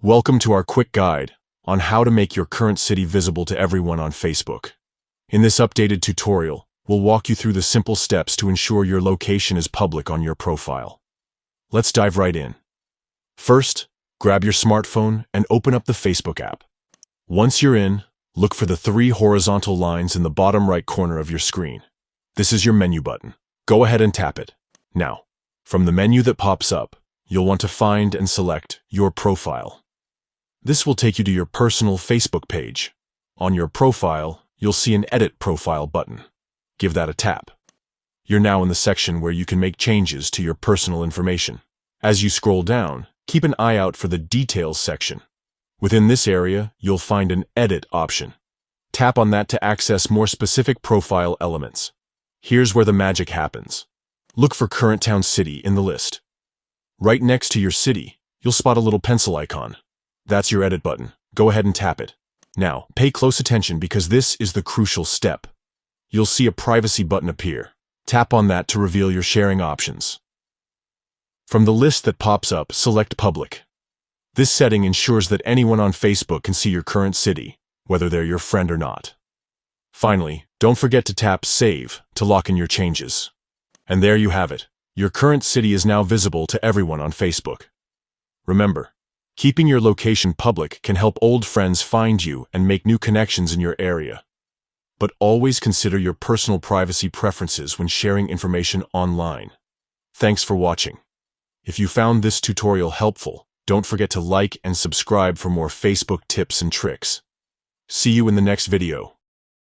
Welcome to our quick guide on how to make your current city visible to everyone on Facebook. In this updated tutorial, we'll walk you through the simple steps to ensure your location is public on your profile. Let's dive right in. First, grab your smartphone and open up the Facebook app. Once you're in, look for the 3 horizontal lines in the bottom right corner of your screen. This is your menu button. Go ahead and tap it. Now, from the menu that pops up, you'll want to find and select your profile. This will take you to your personal Facebook page. On your profile, you'll see an Edit Profile button. Give that a tap. You're now in the section where you can make changes to your personal information. As you scroll down, keep an eye out for the Details section. Within this area, you'll find an Edit option. Tap on that to access more specific profile elements. Here's where the magic happens. Look for Current Town City in the list. Right next to your city, you'll spot a little pencil icon. That's your Edit button. Go ahead and tap it. Now, pay close attention because this is the crucial step. You'll see a privacy button appear. Tap on that to reveal your sharing options. From the list that pops up, select Public. This setting ensures that anyone on Facebook can see your current city, whether they're your friend or not. Finally, don't forget to tap Save to lock in your changes. And there you have it. Your current city is now visible to everyone on Facebook. Remember, keeping your location public can help old friends find you and make new connections in your area. But always consider your personal privacy preferences when sharing information online. Thanks for watching. If you found this tutorial helpful, don't forget to like and subscribe for more Facebook tips and tricks. See you in the next video.